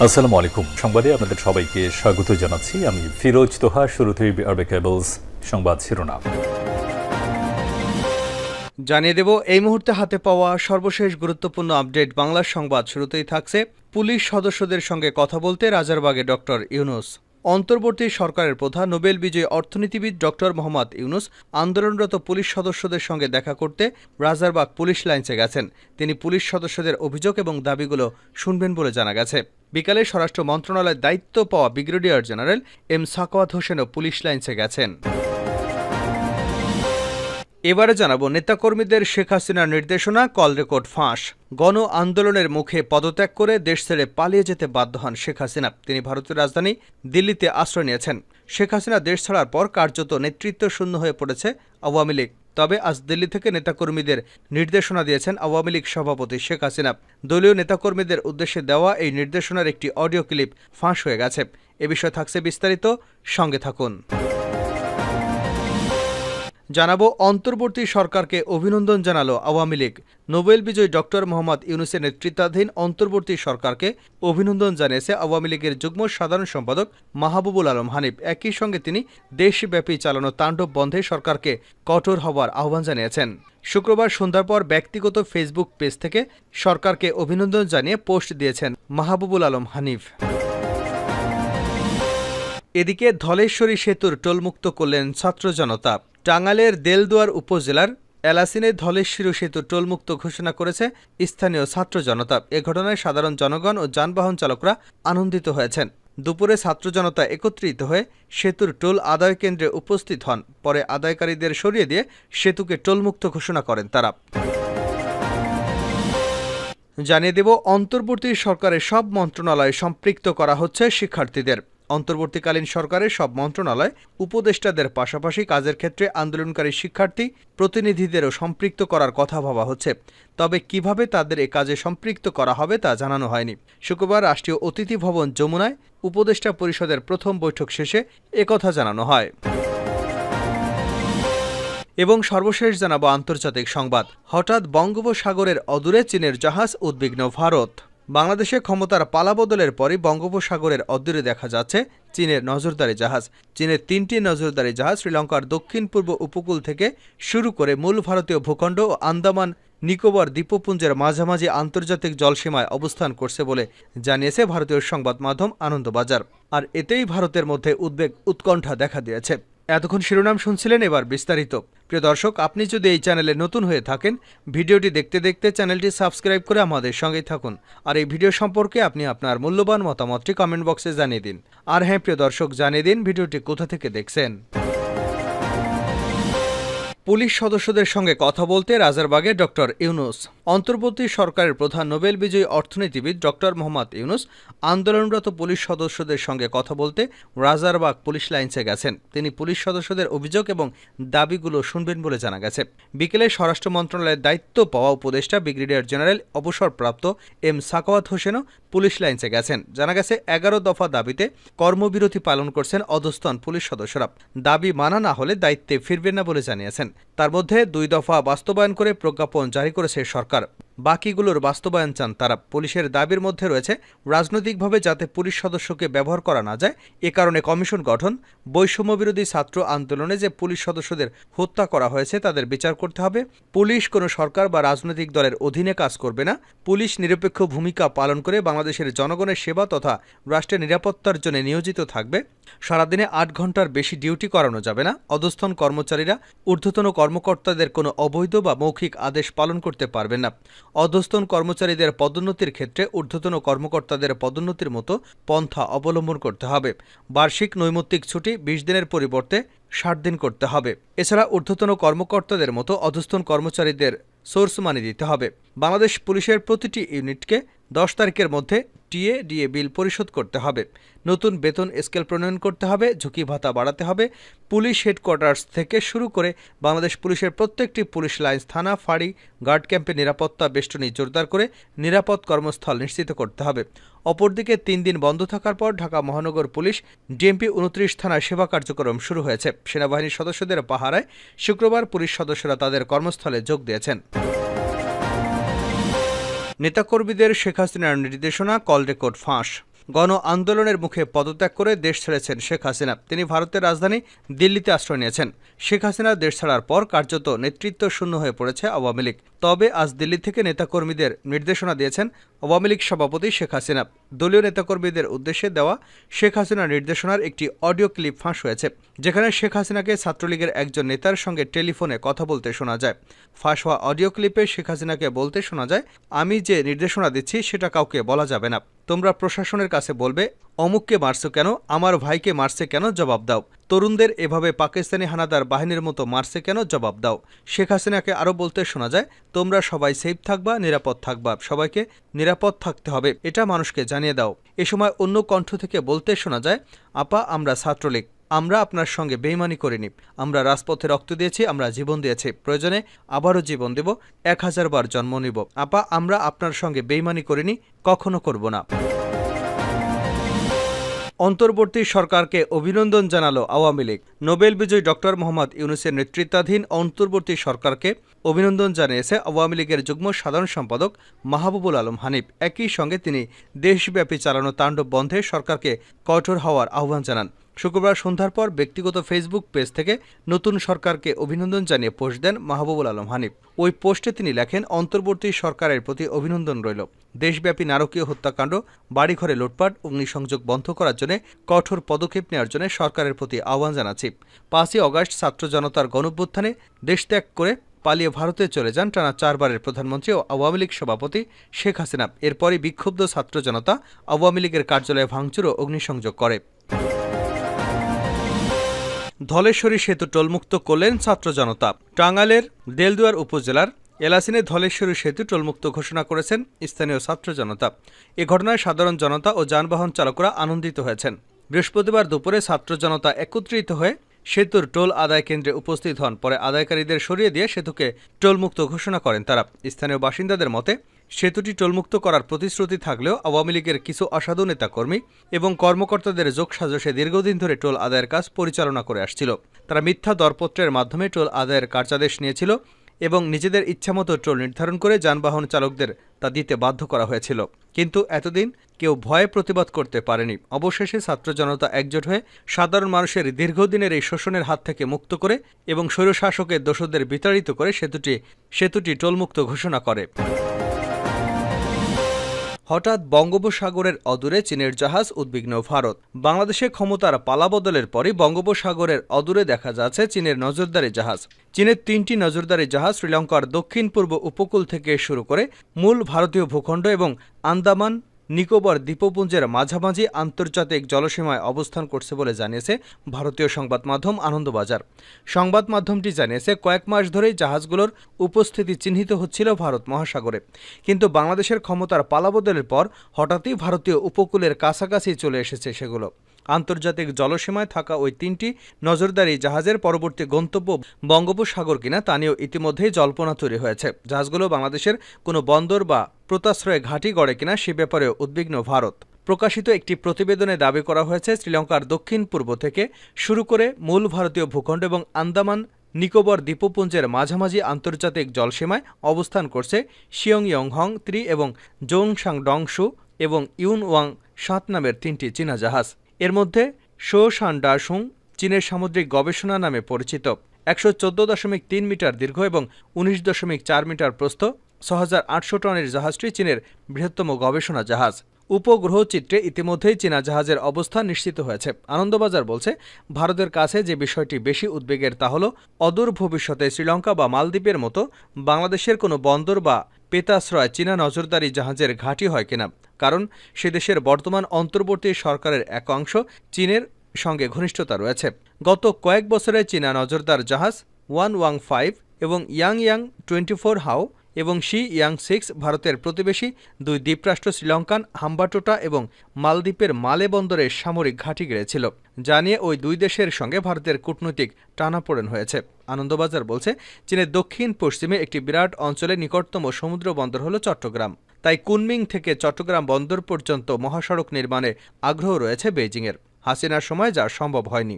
আসসালামু আলাইকুম। সংবাদে আপনাদের সবাইকে স্বাগত জানাচ্ছি। আমি ফিরোজ তোহা। শুরুতেই আরবে কেবলস সংবাদ শিরোনাম জানিয়ে দেব এই মুহূর্তে হাতে পাওয়া সর্বশেষ গুরুত্বপূর্ণ আপডেট বাংলা সংবাদ। শুরুতেই থাকছে পুলিশ সদস্যদের সঙ্গে কথা বলতে রাজারবাগে ডক্টর ইউনূস। অন্তর্বর্তী সরকারের প্রধান নোবেল বিজয়ী অর্থনীতিবিদ ডক্টর মোহাম্মদ ইউনূস আন্দোলনরত পুলিশ সদস্যদের সঙ্গে দেখা করতে রাজারবাগ পুলিশ লাইন্সে গেছেন। তিনি পুলিশ সদস্যদের অভিযোগ এবং দাবিগুলো শুনবেন বলে জানা গেছে। বিকালে স্বরাষ্ট্র মন্ত্রণালয়ের দায়িত্ব পাওয়া ব্রিগেডিয়ার জেনারেল এম সাখাওয়াত হোসেনও পুলিশ লাইন্সে গেছেন। এবারে জানাবো নেতাকর্মীদের শেখ হাসিনার নির্দেশনা, কল রেকর্ড ফাঁস। গণ আন্দোলনের মুখে পদত্যাগ করে দেশ ছেড়ে পালিয়ে যেতে বাধ্য হন শেখ হাসিনা। তিনি ভারতের রাজধানী দিল্লিতে আশ্রয় নিয়েছেন। শেখ হাসিনা দেশ ছাড়ার পর কার্যত নেতৃত্ব শূন্য হয়ে পড়েছে আওয়ামী লীগ। তবে আজ দিল্লি থেকে নেতাকর্মীদের নির্দেশনা দিয়েছেন আওয়ামী লীগ সভাপতি শেখ হাসিনা। দলীয় নেতাকর্মীদের উদ্দেশ্যে দেওয়া এই নির্দেশনার একটি অডিও ক্লিপ ফাঁস হয়ে গেছে। এ বিষয়ে থাকছে বিস্তারিত, সঙ্গে থাকুন। জানাবো অন্তর্বর্তী সরকারকে অভিনন্দন জানালো আওয়ামী লীগ। নোবেল বিজয়ী ডক্টর মোহাম্মদ ইউনূসের নেতৃত্বাধীন অন্তর্বর্তী সরকারকে অভিনন্দন জানিয়েছে আওয়ামী লীগের যুগ্ম সাধারণ সম্পাদক মাহবুবুল আলম হানিফ। একই সঙ্গে তিনি দেশব্যাপী চালানো তাণ্ডব বন্ধে সরকারকে কঠোর হওয়ার আহ্বান জানিয়েছেন। শুক্রবার সন্ধ্যার পর ব্যক্তিগত ফেসবুক পেজ থেকে সরকারকে অভিনন্দন জানিয়ে পোস্ট দিয়েছেন মাহবুবুল আলম হানিফ। এদিকে ধলেশ্বরী সেতুর টোলমুক্ত করলেন ছাত্র জনতা। টাঙ্গাইলের দেলদুয়ার উপজেলার এলাসিনে ধলেশ্বরী সেতু টোলমুক্ত ঘোষণা করেছে স্থানীয় ছাত্র জনতা। এ ঘটনায় সাধারণ জনগণ ও যানবাহন চালকরা আনন্দিত হয়েছেন। দুপুরে ছাত্র জনতা একত্রিত হয়ে সেতুর টোল আদায় কেন্দ্রে উপস্থিত হন। পরে আদায়কারীদের সরিয়ে দিয়ে সেতুকে টোলমুক্ত ঘোষণা করেন তারা। জানিয়ে দেব অন্তর্বর্তী সরকারের সব মন্ত্রণালয়ে সম্পৃক্ত করা হচ্ছে শিক্ষার্থীদের। অন্তর্বর্তীকালীন সরকারের সব মন্ত্রণালয় উপদেষ্টাদের পাশাপাশি কাজের ক্ষেত্রে আন্দোলনকারী শিক্ষার্থী প্রতিনিধিদেরও সম্পৃক্ত করার কথা ভাবা হচ্ছে। তবে কিভাবে তাদের এ কাজে সম্পৃক্ত করা হবে তা জানানো হয়নি। শুক্রবার রাষ্ট্রীয় অতিথি ভবন যমুনায় উপদেষ্টা পরিষদের প্রথম বৈঠক শেষে একথা জানানো হয়। এবং সর্বশেষ জানাবো আন্তর্জাতিক সংবাদ। হঠাৎ বঙ্গোপসাগরের অদূরে চীনের জাহাজ, উদ্বিগ্ন ভারত। বাংলাদেশে ক্ষমতার পালাবদলের পরই বঙ্গোপসাগরের অদূরে দেখা যাচ্ছে চীনের নজরদারি জাহাজ। চীনের 3টি নজরদারি জাহাজ শ্রীলঙ্কার দক্ষিণ পূর্ব উপকূল থেকে শুরু করে মূল ভারতীয় ভূখণ্ড ও আন্দামান নিকোবর দ্বীপপুঞ্জের মাঝামাঝি আন্তর্জাতিক জলসীমায় অবস্থান করছে বলে জানিয়েছে ভারতীয় সংবাদ মাধ্যম আনন্দবাজার। আর এতেই ভারতের মধ্যে উদ্বেগ উৎকণ্ঠা দেখা দিয়েছে। এতক্ষণ শিরোনাম শুনছিলেন, এবার বিস্তারিত। প্রিয় দর্শক, আপনি যদি এই চ্যানেলে নতুন হয়ে থাকেন, ভিডিওটি দেখতে দেখতে চ্যানেলটি সাবস্ক্রাইব করে আমাদের সঙ্গেই থাকুন। আর এই ভিডিও সম্পর্কে আপনি আপনার মূল্যবান মতামতটি কমেন্ট বক্সে জানিয়ে দিন। আর হ্যাঁ প্রিয় দর্শক, জানিয়ে দিন ভিডিওটি কোথা থেকে দেখছেন। পুলিশ সদস্যদের সঙ্গে কথা বলতে রাজারবাগে ডক্টর ইউনূস। অন্তর্বর্তী সরকারের প্রধান নোবেল বিজয়ী অর্থনীতিবিদ ডক্টর মোহাম্মদ ইউনূস আন্দোলনরত পুলিশ সদস্যদের সঙ্গে কথা বলতে রাজারবাগ পুলিশ লাইন্সে গেছেন। তিনি পুলিশ সদস্যদের অভিযোগ এবং দাবিগুলো শুনবেন বলে জানা গেছে। বিকেলে স্বরাষ্ট্র মন্ত্রণালয়ের দায়িত্ব পাওয়া উপদেষ্টা ব্রিগেডিয়ার জেনারেল অবসরপ্রাপ্ত এম সাখাওয়াত হোসেনও পুলিশ লাইন্সে গেছেন। জানা গেছে 11 দফা দাবিতে কর্মবিরতি পালন করছেন অধস্তন পুলিশ সদস্যরা। দাবি মানা না হলে দায়িত্বে ফিরবেন না বলে জানিয়েছেন। তার মধ্যে 2 দফা বাস্তবায়ন করে প্রজ্ঞাপন জারি করেছে সরকার। বাকিগুলোর বাস্তবায়ন চান তারা। পুলিশের দাবির মধ্যে রয়েছে রাজনৈতিকভাবে যাতে পুলিশ সদস্যকে ব্যবহার করা না যায় এ কারণে কমিশন গঠন, বৈষম্যবিরোধী ছাত্র আন্দোলনে যে পুলিশ সদস্যদের হত্যা করা হয়েছে তাদের বিচার করতে হবে, পুলিশ কোনো সরকার বা রাজনৈতিক দলের অধীনে কাজ করবে না, পুলিশ নিরপেক্ষ ভূমিকা পালন করে বাংলাদেশের জনগণের সেবা তথা রাষ্ট্রের নিরাপত্তার জন্য নিয়োজিত থাকবে, সারাদিনে 8 ঘন্টার বেশি ডিউটি করানো যাবে না, অধস্তন কর্মচারীরা ঊর্ধ্বতন কর্মকর্তাদের কোনো অবৈধ বা মৌখিক আদেশ পালন করতে পারবেন না, অধস্তন কর্মচারীদের পদোন্নতির ক্ষেত্রে ঊর্ধ্বতন কর্মকর্তাদের পদোন্নতির মতো পন্থা অবলম্বন করতে হবে, বার্ষিক নৈমিত্তিক ছুটি 20 দিনের পরিবর্তে 60 দিন করতে হবে। এছাড়া ঊর্ধ্বতন কর্মকর্তাদের মতো অধস্তন কর্মচারীদের সোর্স মানি দিতে হবে। বাংলাদেশ পুলিশের প্রতিটি ইউনিটকে 10 তারিখের মধ্যে টিএ ডিএ বিল পরিশোধ করতে হবে, নতুন বেতন স্কেল প্রণয়ন করতে হবে, ঝুঁকি ভাতা বাড়াতে হবে। পুলিশ হেডকোয়ার্টার্স থেকে শুরু করে বাংলাদেশ পুলিশের প্রত্যেকটি পুলিশ লাইন্স, থানা, ফাঁড়ি, গার্ড ক্যাম্পে নিরাপত্তা বেষ্টনী জোরদার করে নিরাপদ কর্মস্থল নিশ্চিত করতে হবে। অপরদিকে 3 দিন বন্ধ থাকার পর ঢাকা মহানগর পুলিশ ডিএমপি 29 থানায় সেবা কার্যক্রম শুরু হয়েছে। সেনাবাহিনীর সদস্যদের পাহারায় শুক্রবার পুলিশ সদস্যরা তাদের কর্মস্থলে যোগ দিয়েছেন। নেতাকর্মীদের শেখ হাসিনার নির্দেশনা, কল রেকর্ড ফাঁস। গণ আন্দোলনের মুখে পদত্যাগ করে দেশ ছেড়েছেন শেখ হাসিনা। তিনি ভারতের রাজধানী দিল্লিতে আশ্রয় নিয়েছেন। শেখ হাসিনা দেশ ছাড়ার পর কার্যত নেতৃত্ব শূন্য হয়ে পড়েছে আওয়ামী লীগ। তবে আজ দিল্লি থেকে নেতাকর্মীদের নির্দেশনা দিয়েছেন আওয়ামী লীগ সভাপতি শেখ হাসিনা। দলীয় নেতাকর্মীদের উদ্দেশ্যে দেওয়া শেখ হাসিনার নির্দেশনার একটি অডিও ক্লিপ ফাঁস হয়েছে, যেখানে শেখ হাসিনাকে ছাত্রলীগের একজন নেতার সঙ্গে টেলিফোনে কথা বলতে শোনা যায়। ফাঁস হওয়া অডিও ক্লিপে শেখ হাসিনাকে বলতে শোনা যায়, আমি যে নির্দেশনা দিচ্ছি সেটা কাউকে বলা যাবে না। তোমরা প্রশাসনের কাছে বলবে অমুককে মারছো কেন, আমার ভাইকে মারছে কেন, জবাব দাও। তরুণদের এভাবে পাকিস্তানি হানাদার বাহিনীর মতো মারছে কেন, জবাব দাও। শেখ হাসিনাকে আরও বলতে শোনা যায়, তোমরা সবাই সেফ থাকবা, নিরাপদ থাকবা, সবাইকে নিরাপদ থাকতে হবে, এটা মানুষকে জানিয়ে দাও। এ সময় অন্য কণ্ঠ থেকে বলতে শোনা যায়, আপা আমরা ছাত্রলীগ, আমরা আপনার সঙ্গে বেইমানি করিনি, আমরা রাজপথে রক্ত দিয়েছি, আমরা জীবন দিয়েছি, প্রয়োজনে আবারও জীবন দেব, 1000 বার জন্ম নিব। আপা আমরা আপনার সঙ্গে বেইমানি করিনি, কখনো করব না। অন্তর্বর্তী সরকারকে অভিনন্দন জানালো আওয়ামী লীগ। নোবেল বিজয়ী ডক্টর মোহাম্মদ ইউনূসের নেতৃত্বাধীন অন্তর্বর্তী সরকারকে অভিনন্দন জানিয়েছে আওয়ামী লীগের যুগ্ম সাধারণ সম্পাদক মাহবুবুল আলম হানিফ। একই সঙ্গে তিনি দেশব্যাপী চালানো তাণ্ডব বন্ধে সরকারকে কঠোর হওয়ার আহ্বান জানান। শুক্রবার সন্ধ্যার পর ব্যক্তিগত ফেসবুক পেজ থেকে নতুন সরকারকে অভিনন্দন জানিয়ে পোস্ট দেন মাহবুবুল আলম হানিফ। ওই পোস্টে তিনি লেখেন, অন্তর্বর্তী সরকারের প্রতি অভিনন্দন রইল। দেশব্যাপী নারকীয় হত্যাকাণ্ড, বাড়িঘরে লুটপাট, অগ্নিসংযোগ বন্ধ করার জন্য কঠোর পদক্ষেপ নেওয়ার জন্য সরকারের প্রতি আহ্বান জানাচ্ছি। 5ই অগাস্ট ছাত্র জনতার গণঅভ্যুত্থানে দেশত্যাগ করে পালিয়ে ভারতে চলে যান টানা 4 বারের প্রধানমন্ত্রী ও আওয়ামী লীগ সভাপতি শেখ হাসিনা। এরপরই বিক্ষুব্ধ ছাত্র জনতা আওয়ামী লীগের কার্যালয়ে ভাঙচুর ও অগ্নিসংযোগ করে। ধলেশ্বরী সেতু টোলমুক্ত করলেন ছাত্র জনতা। টাঙ্গাইলের দেলদুয়ার উপজেলার এলাসিনে ধলেশ্বরী সেতু টোলমুক্ত ঘোষণা করেছেন স্থানীয় ছাত্র জনতা। এ ঘটনায় সাধারণ জনতা ও যানবাহন চালকরা আনন্দিত হয়েছেন। বৃহস্পতিবার দুপুরে ছাত্র জনতা একত্রিত হয়ে সেতুর টোল আদায় কেন্দ্রে উপস্থিত হন। পরে আদায়কারীদের সরিয়ে দিয়ে সেতুকে টোলমুক্ত ঘোষণা করেন তারা। স্থানীয় বাসিন্দাদের মতে, সেতুটি টোলমুক্ত করার প্রতিশ্রুতি থাকলেও আওয়ামী লীগের কিছু অসাধু নেতাকর্মী এবং কর্মকর্তাদের যোগসাজশে দীর্ঘদিন ধরে টোল আদায়ের কাজ পরিচালনা করে আসছিল। তারা মিথ্যা দরপত্রের মাধ্যমে টোল আদায়ের কার্যাদেশ নিয়েছিল এবং নিজেদের ইচ্ছামতো টোল নির্ধারণ করে যানবাহন চালকদের তা দিতে বাধ্য করা হয়েছিল। কিন্তু এতদিন কেউ ভয়ে প্রতিবাদ করতে পারেনি। অবশেষে ছাত্র জনতা একজোট হয়ে সাধারণ মানুষের দীর্ঘদিনের এই শোষণের হাত থেকে মুক্ত করে এবং স্বৈরশাসকের দোষদের বিতাড়িত করে সেতুটি টোলমুক্ত ঘোষণা করে। হঠাৎ বঙ্গোপসাগরের অদূরে চীনের জাহাজ, উদ্বিগ্ন ভারত। বাংলাদেশে ক্ষমতার পালাবদলের পরই বঙ্গোপসাগরের অদূরে দেখা যাচ্ছে চীনের নজরদারি জাহাজ। চীনের 3টি নজরদারি জাহাজ শ্রীলঙ্কার দক্ষিণ পূর্ব উপকূল থেকে শুরু করে মূল ভারতীয় ভূখণ্ড এবং আন্দামান নিকোবর দ্বীপপুঞ্জের মাঝামাঝি আন্তর্জাতিক জলসীমায় অবস্থান করছে বলে জানিয়েছে ভারতীয় সংবাদ মাধ্যম আনন্দবাজার। সংবাদ মাধ্যমটি জানিয়েছে, কয়েক মাস ধরেই জাহাজগুলোর উপস্থিতি চিহ্নিত হচ্ছিল ভারত মহাসাগরে, কিন্তু বাংলাদেশের ক্ষমতার পালাবদলের পর হঠাৎই ভারতীয় উপকূলের কাছাকাছি চলে এসেছে সেগুলো। আন্তর্জাতিক জলসীমায় থাকা ওই 3টি নজরদারি জাহাজের পরবর্তী গন্তব্য বঙ্গোপসাগর কিনা তা নিয়েও ইতিমধ্যেই জল্পনা তৈরি হয়েছে। জাহাজগুলো বাংলাদেশের কোনো বন্দর বা প্রতাশ্রয়ে ঘাঁটি গড়ে কিনা সে ব্যাপারেও উদ্বিগ্ন ভারত। প্রকাশিত একটি প্রতিবেদনে দাবি করা হয়েছে, শ্রীলঙ্কার দক্ষিণ পূর্ব থেকে শুরু করে মূল ভারতীয় ভূখণ্ড এবং আন্দামান নিকোবর দ্বীপপুঞ্জের মাঝামাঝি আন্তর্জাতিক জলসীমায় অবস্থান করছে শিয়ংইয়ংহং 3 এবং জোংসাং ডংশু এবং ইউনওয়াং 7 নামের 3টি চীনা জাহাজ। এর মধ্যে শোশানডাসুং চীনের সামুদ্রিক গবেষণা নামে পরিচিত, 114.3 মিটার দীর্ঘ এবং 19.4 মিটার প্রস্থ, 6800 টনের জাহাজটি চীনের বৃহত্তম গবেষণা জাহাজ। উপগ্রহ চিত্রে ইতিমধ্যেই চীনা জাহাজের অবস্থান নিশ্চিত হয়েছে। আনন্দবাজার বলছে, ভারতের কাছে যে বিষয়টি বেশি উদ্বেগের তা হল অদূর ভবিষ্যতে শ্রীলঙ্কা বা মালদ্বীপের মতো বাংলাদেশের কোনো বন্দর বা পেতাশ্রয় চীনা নজরদারি জাহাজের ঘাঁটি হয় কিনা, কারণ সে দেশের বর্তমান অন্তর্বর্তী সরকারের এক অংশ চীনের সঙ্গে ঘনিষ্ঠতা রয়েছে। গত কয়েক বছরে চীনা নজরদার জাহাজ ওয়ানওয়াং-5 এবং ইয়াংয়াং 24 হাও এবং শি ইয়াং 6 ভারতের প্রতিবেশী 2 দ্বীপরাষ্ট্র শ্রীলঙ্কান হাম্বাটোটা এবং মালদ্বীপের মালে বন্দরে সামরিক ঘাঁটি গেড়েছিল, যা নিয়ে ওই 2 দেশের সঙ্গে ভারতের কূটনৈতিক টানাপোড়েন হয়েছে। আনন্দবাজার বলছে, চীনের দক্ষিণ পশ্চিমে একটি বিরাট অঞ্চলে নিকটতম সমুদ্র বন্দর হল চট্টগ্রাম। তাই কুনমিং থেকে চট্টগ্রাম বন্দর পর্যন্ত মহাসড়ক নির্মাণে আগ্রহ রয়েছে বেইজিংয়ের। হাসিনার সময় যা সম্ভব হয়নি।